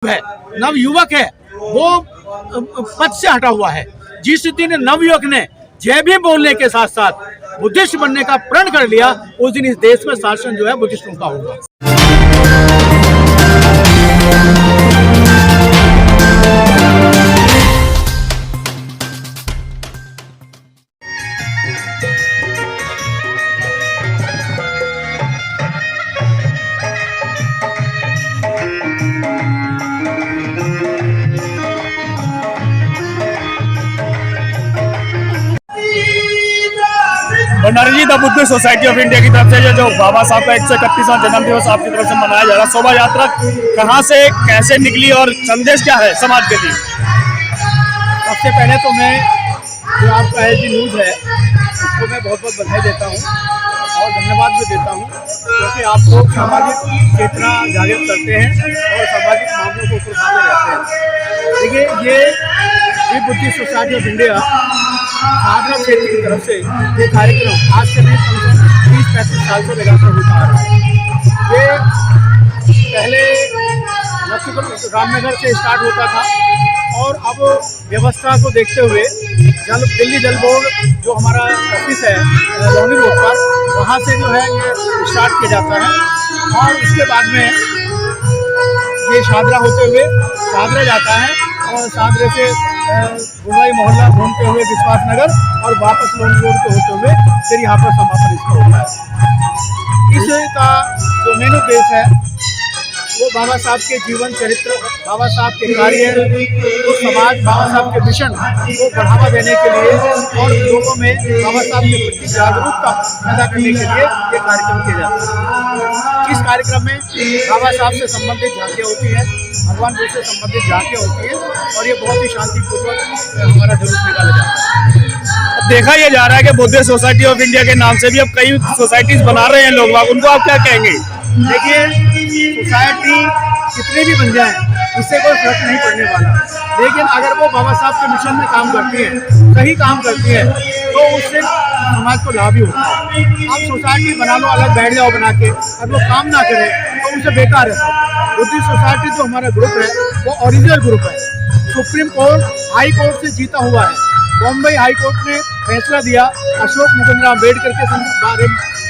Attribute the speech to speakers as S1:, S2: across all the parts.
S1: है, नव युवक है, वो पद से हटा हुआ है। जिस दिन नव युवक ने जय भीम बोलने के साथ साथ बुद्धिस्ट बनने का प्रण कर लिया, उस दिन इस देश में शासन जो है बुद्धिस्टों का होगा।
S2: Bhandari ji the Buddhist society of India की तरफ से जो बाबा साहब का 131वां जन्म दिवस आपकी तरफ से मनाया जा रहा है, शोभा यात्रा कहाँ से कैसे निकली और संदेश क्या है समाज के लिए?
S1: सबसे पहले तो मैं जो आपका एजी न्यूज़ है उसको मैं बहुत बहुत बधाई देता हूँ और धन्यवाद भी देता हूँ, क्योंकि आप लोग सामाजिक चेतना जागृत करते हैं और सामाजिक मामलों को उठाते रहते हैं। देखिए, ये Buddhist society of India Agra क्षेत्र की तरफ से ये कार्यक्रम आज से नहीं कम से कम 30-35 साल से लगातार होता आ रहा है। ये पहले रामनगर से स्टार्ट होता था और अब व्यवस्था को देखते हुए दिल्ली जल बोर्ड जो हमारा ऑफिस है रोहनी रोड पर, वहाँ से जो है ये स्टार्ट किया जाता है और उसके बाद में ये शादरा होते हुए शादरा जाता है और शादरे से गुरवाई मोहल्ला घूमते हुए विश्वास नगर और वापस लोन रोड पे होते हुए फिर यहाँ पर समापन इसका होता है। इसका जो मेन उद्देश्य है वो बाबा साहब के जीवन चरित्र, बाबा साहब के कार्य, तो समाज बाबा साहब के मिशन को बढ़ावा देने के लिए और लोगों में बाबा साहब के प्रति जागरूकता पैदा करने के लिए ये कार्यक्रम किया जाता है। इस कार्यक्रम में बाबा साहब से संबंधित झांकियाँ होती हैं, भगवान बुद्ध से संबंधित झांकियाँ होती हैं और ये बहुत ही शांतिपूर्वक हमारा जुलूस निकाला जाता है।
S2: देखा यह जा रहा है कि बुद्धिस्ट सोसाइटी ऑफ इंडिया के नाम से भी अब कई सोसाइटीज बना रहे हैं लोग, उनको आप क्या कहेंगे?
S1: देखिए, सोसाइटी कितने भी बन जाए इससे कोई फर्क नहीं पड़ने वाला, लेकिन अगर वो बाबा साहब के मिशन में काम करती है, सही काम करती है, तो उससे समाज को लाभ ही होता है। आप सोसाइटी बना लो, अलग बैठ जाओ बना के, अगर वो काम ना करे तो उनसे बेकार है सब। बुद्धिस्ट सोसाइटी जो हमारा ग्रुप है वो ओरिजिनल ग्रुप है, सुप्रीम कोर्ट हाई कोर्ट से जीता हुआ है। बॉम्बे हाई कोर्ट ने फैसला दिया अशोक मुकुंदराम अम्बेडकर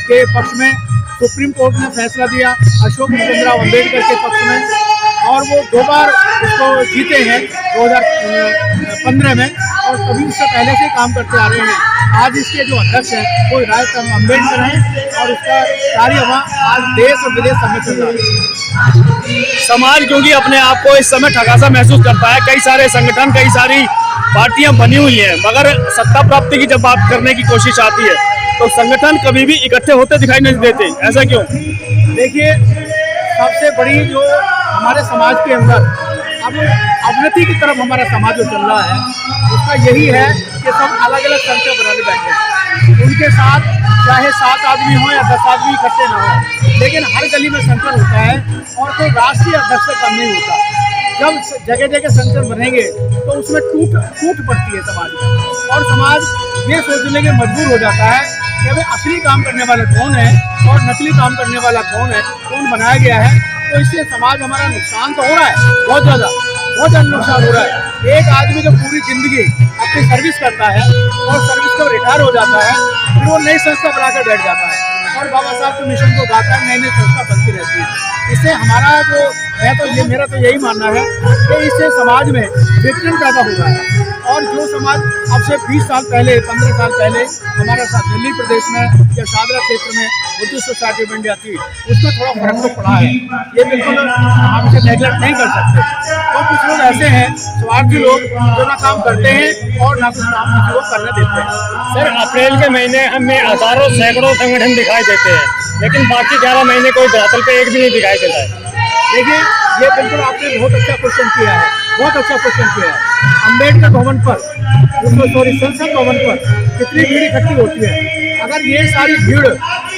S1: के पक्ष में, सुप्रीम कोर्ट ने फैसला दिया अशोक मुकुंदराम अम्बेडकर के पक्ष में और वो 2 बार उसको जीते हैं 2015 में और कभी उससे पहले से काम करते आ रहे हैं। आज इसके जो अध्यक्ष हैं वो राय अम्बेडकर हैं और उसका कार्य वहाँ आज देश और विदेश सब में चल रहा है।
S2: समाज क्योंकि अपने आप को इस समय ठगासा महसूस करता है, कई सारे संगठन, कई सारी पार्टियां बनी हुई हैं, मगर सत्ता प्राप्ति की जब बात करने की कोशिश आती है तो संगठन कभी भी इकट्ठे होते दिखाई नहीं देते, ऐसा क्यों?
S1: देखिए, सबसे बड़ी जो हमारे समाज के अंदर अब अवनति की तरफ हमारा समाज जो चल रहा है उसका यही है कि सब अलग अलग संस्था बनाने बैठे हैं। उनके साथ चाहे 7 आदमी हो या 10 आदमी इकट्ठे ना हो, लेकिन हर गली में संगठन होता है और कोई राष्ट्रीय अध्यक्ष से कम नहीं होता। जब जगह जगह संगठन बनेंगे तो उसमें टूट पड़ती है समाज में और समाज ये सोचने के मजबूर हो जाता है कि भाई असली काम करने वाला कौन है और नकली काम करने वाला कौन है, कौन बनाया गया है। तो इससे समाज हमारा नुकसान तो हो रहा है, बहुत ज़्यादा नुकसान हो रहा है। एक आदमी जो पूरी जिंदगी अपनी सर्विस करता है और सर्विस का रिटायर हो जाता है, फिर वो नई संस्था बनाकर बैठ जाता है और बाबा साहब के मिशन को गाता है, नई संस्था बनती रहती है। इससे हमारा जो मेरा तो यही मानना है कि इससे समाज में विघटन पैदा हो रहा है और जो समाज अब से 20 साल पहले, 15 साल पहले हमारा दिल्ली प्रदेश में या शादरा क्षेत्र में बुद्धिस्ट सोसाइटी ऑफ इंडिया थी, उसमें थोड़ा फर्क तो पड़ा है। ये बिल्कुल हम इसे नेगलेक्ट नहीं कर सकते। तो कुछ लोग ऐसे हैं स्वार्थी लोग जो ना काम करते हैं और ना कुछ काम किसी को करने देते हैं।
S2: सर, अप्रैल के महीने हमें हजारों सैकड़ों संगठन दिखाई देते हैं, लेकिन बाकी 11 महीने कोई धरातल पे एक भी नहीं दिखाई देता है।
S1: देखिए, ये बिल्कुल आपने बहुत अच्छा क्वेश्चन किया है, बहुत अच्छा क्वेश्चन किया है। अम्बेडकर भवन पर, संसद भवन पर कितनी भीड़ इकट्ठी होती है। अगर ये सारी भीड़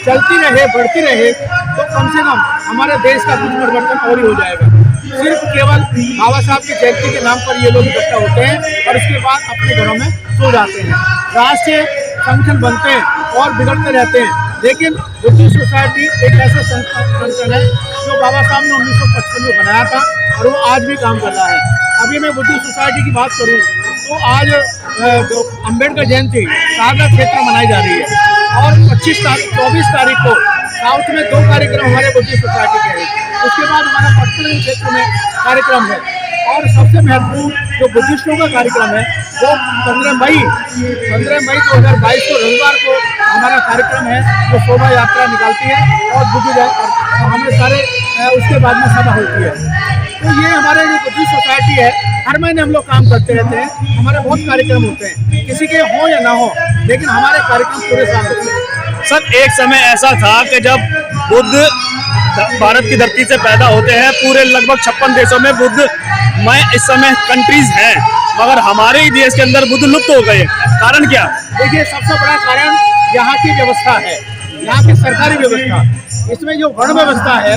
S1: चलती रहे, बढ़ती रहे, तो कम से कम हमारे देश का कुछ परिवर्तन और ही हो जाएगा। सिर्फ केवल बाबा साहब की जयंती के नाम पर ये लोग इकट्ठा होते हैं और उसके बाद अपने घरों में सो जाते हैं। राष्ट्रीय संगठन बनते हैं और बिगड़ते रहते हैं, लेकिन बुद्धिस्ट सोसाइटी एक ऐसा संगठन है जो बाबा साहब ने 1955 में बनाया था और वो आज भी काम कर रहा है। अभी मैं बुद्धिस्ट सोसाइटी की बात करूँ तो आज अम्बेडकर जयंती शारदा क्षेत्र में मनाई जा रही है और 24 तारीख को साउथ में 2 कार्यक्रम हमारे बुद्धिस्ट सोसाइटी के हैं। उसके बाद हमारा पटना क्षेत्र में कार्यक्रम है और सबसे महत्वपूर्ण जो बुद्धिस्टों का कार्यक्रम है वो 15 मई 2022 को रविवार को हमारा कार्यक्रम है, जो शोभा यात्रा निकालती है और हमें सारे उसके बाद में सभा होती है। तो ये हमारे जो बुद्धिस्ट सोसाइटी है, हर महीने हम लोग काम करते रहते हैं। हमारे बहुत कार्यक्रम होते हैं, किसी के हो या ना हो, लेकिन हमारे कार्यक्रम पूरे साल होते हैं।
S2: सर, एक समय ऐसा था कि जब बुद्ध भारत की धरती से पैदा होते हैं, पूरे लगभग 56 देशों में बुद्ध इस समय कंट्रीज हैं, मगर हमारे ही देश के अंदर बुद्ध लुप्त हो गए। कारण क्या?
S1: देखिए, सबसे बड़ा कारण यहाँ की व्यवस्था है, यहाँ की सरकारी व्यवस्था। इसमें जो वर्ण व्यवस्था है,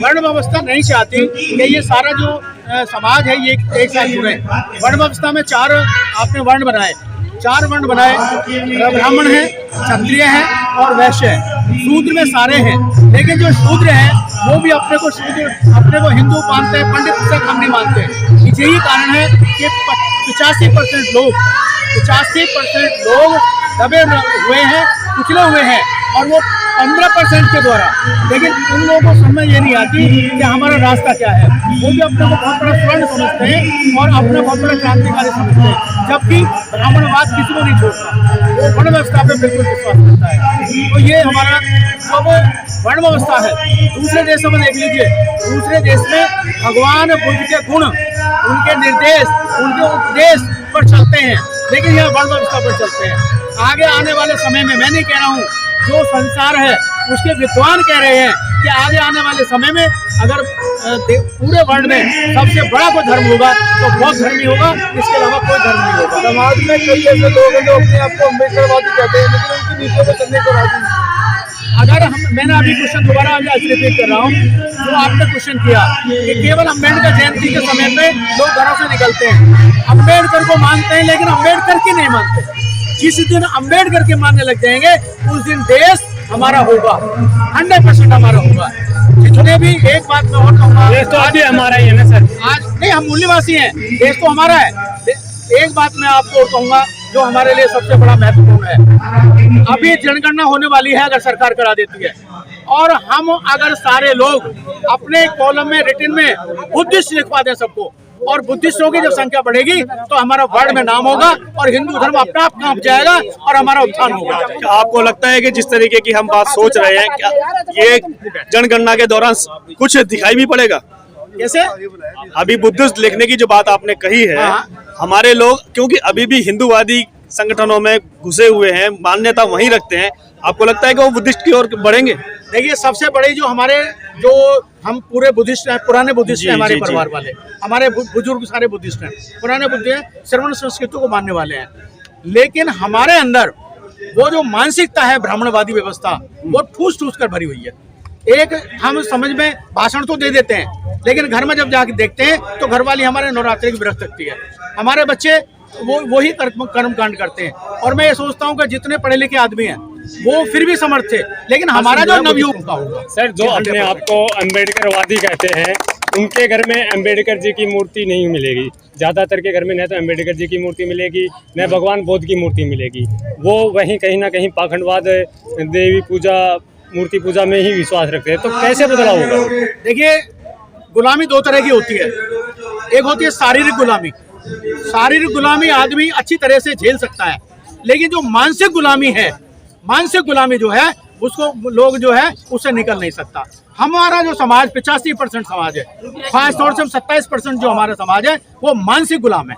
S1: वर्ण व्यवस्था नहीं चाहती कि ये सारा जो समाज है ये एक साथ जुड़े। वर्ण व्यवस्था में 4 आपने वर्ण बनाए, 4 वर्ण बनाए, ब्राह्मण है, क्षत्रिय है और वैश्य है। शूद्र में सारे हैं, लेकिन जो शूद्र हैं वो भी अपने को शूद्र, अपने को हिंदू मानते हैं, पंडित से कम नहीं मानते। यही कारण है कि 85% लोग दबे हुए हैं, कुचले हुए हैं और वो 15% के द्वारा। लेकिन उन लोगों को समझ ये नहीं आती कि हमारा रास्ता क्या है। वो भी अपने को बहुत बड़ा स्वर्ण समझते हैं और अपना बहुत बड़ा क्रांतिकारी समझते हैं, जबकि ब्राह्मणवाद किसी को नहीं छोड़ता, वो वर्ण व्यवस्था पे बिल्कुल विश्वास करता है। तो ये हमारा सब वर्ण व्यवस्था है। दूसरे देशों में देख लीजिए, दूसरे देश में भगवान बुद्ध के गुण, उनके निर्देश, उनके उपदेश पर चलते हैं, लेकिन यहाँ वर्ण व्यवस्था पर चलते हैं। आगे आने वाले समय में, मैं नहीं कह रहा हूँ, जो संसार है उसके विद्वान कह रहे हैं कि आगे आने वाले समय में अगर पूरे वर्ल्ड में सबसे बड़ा कोई धर्म होगा तो बौद्ध धर्म ही होगा, इसके अलावा कोई धर्म नहीं होगा।
S3: समाज में कई ऐसे लोग हैं जो अपने आप को अम्बेडकरवादी कहते हैं, लेकिन उनकी नीतियों को चलने को राजी नहीं।
S1: अगर मैंने अभी क्वेश्चन दोबारा रिपीट कर रहा हूँ, जो आपने क्वेश्चन किया कि केवल अम्बेडकर जयंती के समय पे लोग घरों से निकलते हैं, अम्बेडकर को मानते हैं लेकिन अम्बेडकर की नहीं मानते। जिस दिन अम्बेडकर के मानने लग जाएंगे उस दिन देश हमारा होगा, 100% हमारा होगा। जितने भी, एक बात मैं और कहूँगा,
S2: देश तो आज हमारा ही है ना सर।
S1: आज नहीं, हम मूल्यवासी हैं, देश तो हमारा है। एक बात मैं आपको कहूँगा जो हमारे लिए सबसे बड़ा महत्वपूर्ण है, अभी जनगणना होने वाली है अगर सरकार करा देती है, और हम अगर सारे लोग अपने कॉलम में, रिटन में बुद्धिस्ट लिखवा दें सबको, और बुद्धिस्टों की जब संख्या बढ़ेगी तो हमारा वर्ल्ड में नाम होगा और हिंदू धर्म अपने आप कांप जाएगा और हमारा उत्थान होगा।
S2: आपको लगता है कि जिस तरीके की हम बात सोच रहे हैं, क्या ये जनगणना के दौरान कुछ दिखाई भी पड़ेगा?
S1: कैसे?
S2: अभी बुद्धिस्ट लिखने की जो बात आपने कही है, हमारे लोग क्योंकि अभी भी हिंदूवादी संगठनों में घुसे हुए हैं, मान्यता वहीं रखते हैं, आपको लगता है कि वो बुद्धिस्ट की ओर बढ़ेंगे?
S1: देखिए, सबसे बड़ी जो हमारे, जो हम पूरे बुद्धिस्ट हैं, पुराने बुद्धिस्ट हैं, हमारे परिवार वाले, हमारे बुजुर्ग सारे बुद्धिस्ट हैं, पुराने बुद्ध हैं, श्रवण संस्कृति को मानने वाले हैं। लेकिन हमारे अंदर वो जो मानसिकता है ब्राह्मणवादी व्यवस्था, वो ठूस ठूस कर भरी हुई है। एक हम समझ में भाषण तो दे देते हैं, लेकिन घर में जब जाके देखते हैं तो घरवाली हमारे नवरात्रि की व्रत रखती है, हमारे बच्चे वही कर्म कांड करते हैं। और मैं ये सोचता हूँ कि जितने पढ़े लिखे आदमी हैं वो फिर भी समर्थ थे, लेकिन हमारा जो नवयुग का होगा।
S4: सर, जो अपने आप को अम्बेडकरवादी कहते हैं, उनके घर में अम्बेडकर जी की मूर्ति नहीं मिलेगी। ज़्यादातर के घर में न तो अम्बेडकर जी की मूर्ति मिलेगी, न भगवान बुद्ध की मूर्ति मिलेगी। वो वहीं कहीं ना कहीं पाखंडवाद, देवी पूजा, मूर्ति पूजा में ही विश्वास रखते हैं। तो कैसे बदलाव होगा?
S1: देखिए, गुलामी 2 तरह की होती है। एक होती है शारीरिक गुलामी। शारीरिक गुलामी आदमी अच्छी तरह से झेल सकता है, लेकिन जो मानसिक गुलामी है, मानसिक गुलामी जो है उसको लोग जो है उससे निकल नहीं सकता। हमारा जो समाज 85% समाज है, खास तौर से 27% जो हमारा समाज है वो मानसिक गुलाम है।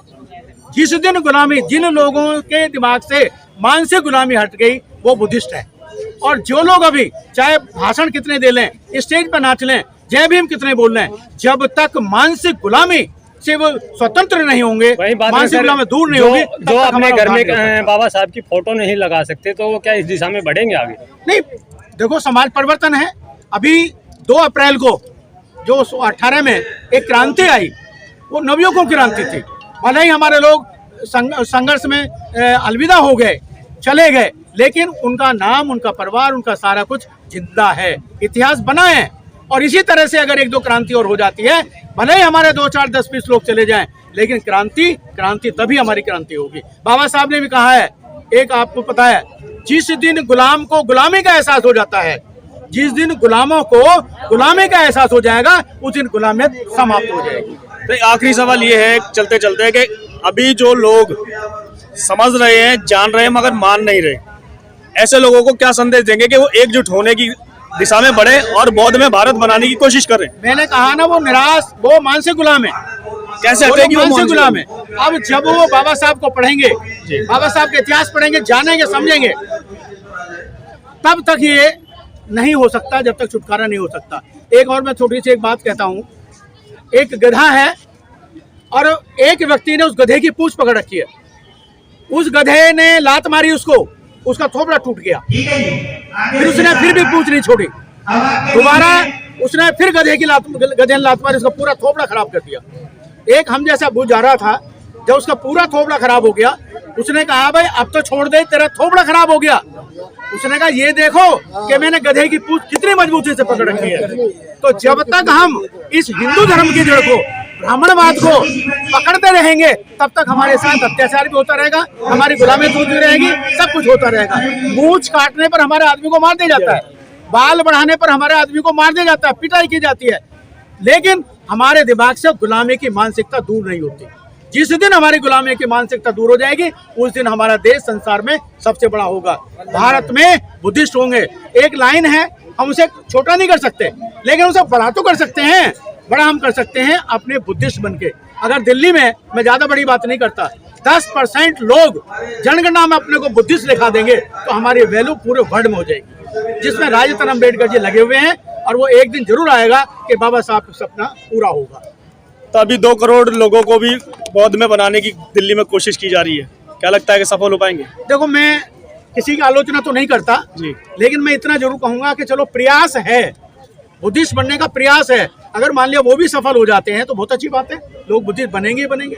S1: जिस दिन गुलामी, जिन लोगों के दिमाग से मानसिक गुलामी हट गई वो बुद्धिस्ट है। और जो लोग अभी चाहे भाषण कितने दे लें, स्टेज पर नाच लें, जय भीम कितने बोल लें, जब तक मानसिक गुलामी से वो स्वतंत्र नहीं होंगे, मानसिक गुलामी दूर नहीं होगी,
S4: जो अपने घर में बाबा साहब की फोटो नहीं लगा सकते, तो वो क्या इस दिशा में बढ़ेंगे आगे?
S1: नहीं, देखो, समाज परिवर्तन है। अभी 2 अप्रैल को जो 18 में एक क्रांति आई, वो नवयुगों की क्रांति थी। भले ही हमारे लोग संघर्ष में अलविदा हो गए, चले गए, लेकिन उनका नाम, उनका परिवार, उनका सारा कुछ जिंदा है, इतिहास बना है। और इसी तरह से अगर 1-2 क्रांति और हो जाती है, भले ही हमारे 2, 4, 10, 20 लोग चले जाएं, लेकिन क्रांति तभी हमारी क्रांति होगी। बाबा साहब ने भी कहा है, एक आपको पता है, जिस दिन गुलाम को गुलामी का एहसास हो जाता है, जिस दिन गुलामों को गुलामी का एहसास हो जाएगा, उस दिन गुलामियत समाप्त हो जाएगी।
S2: तो आखिरी सवाल ये है चलते चलते कि अभी जो लोग समझ रहे हैं, जान रहे हैं, मगर मान नहीं रहे, ऐसे लोगों को क्या संदेश देंगे कि वो एकजुट होने की दिशा में बढ़े और बौद्ध में भारत बनाने की कोशिश करें?
S1: मैंने कहा ना, वो निराश, वो मानसिक गुलाम है।
S2: कैसे हटेगी वो
S1: मानसिक गुलाम है? अब जब वो बाबा साहब को पढ़ेंगे, बाबा साहब के इतिहास पढ़ेंगे, जानेंगे, समझेंगे, तब तक ये नहीं हो सकता, जब तक छुटकारा नहीं हो सकता। एक और मैं छोटी सी एक बात कहता हूँ। एक गधा है और एक व्यक्ति ने उस गधे की पूंछ पकड़ रखी है। उस गधे ने लात मारी उसको, उसका थोबड़ा टूट गया। फिर उसने फिर भी पूंछ नहीं छोड़ी, दोबारा उसने फिर गधे ने लात मारी, उसका पूरा थोबड़ा खराब कर दिया। एक हम जैसा बुझ जा रहा था, जब उसका पूरा थोबड़ा खराब हो गया, उसने कहा भाई अब तो छोड़ दे, तेरा थोबड़ा खराब हो गया। उसने कहा ये देखो कि मैंने गधे की पूंछ कितनी मजबूती से पकड़ रखी है। तो जब तक हम इस हिंदू धर्म की जड़ को, ब्राह्मणवाद को पकड़ते रहेंगे, तब तक हमारे साथ अत्याचार भी होता रहेगा, हमारी गुलामी होती रहेगी, सब कुछ होता रहेगा। मूंछ काटने पर हमारे आदमी को मार दिया जाता है, बाल बढ़ाने पर हमारे आदमी को मार दिया जाता है, पिटाई की जाती है, लेकिन हमारे दिमाग से गुलामी की मानसिकता दूर नहीं होती। जिस दिन हमारी गुलामी की मानसिकता दूर हो जाएगी, उस दिन हमारा देश संसार में सबसे बड़ा होगा। भारत में बुद्धिस्ट होंगे। एक लाइन है, हम उसे छोटा नहीं कर सकते, लेकिन उसे बड़ा तो कर सकते हैं। बड़ा हम कर सकते हैं अपने बुद्धिस्ट बन के। अगर दिल्ली में, मैं ज़्यादा बड़ी बात नहीं करता, 10% लोग जनगणना में अपने को बुद्धिस्ट लिखा देंगे, तो हमारी वैल्यू पूरे वर्ल्ड में हो जाएगी, जिसमें राजरत्न अम्बेडकर जी लगे हुए हैं। और वो एक दिन जरूर आएगा कि बाबा साहब का सपना पूरा होगा।
S2: तो अभी 2 करोड़ लोगों को भी बौद्ध में बनाने की दिल्ली में कोशिश की जा रही है, क्या लगता है कि सफल हो पाएंगे?
S1: देखो, मैं किसी की आलोचना तो नहीं करता
S2: जी,
S1: लेकिन मैं इतना जरूर कहूंगा कि चलो प्रयास है, बुद्धिस्ट बनने का प्रयास है। अगर मान लिया वो भी सफल हो जाते हैं तो बहुत अच्छी बात है, लोग बुद्धिस्ट बनेंगे ही बनेंगे।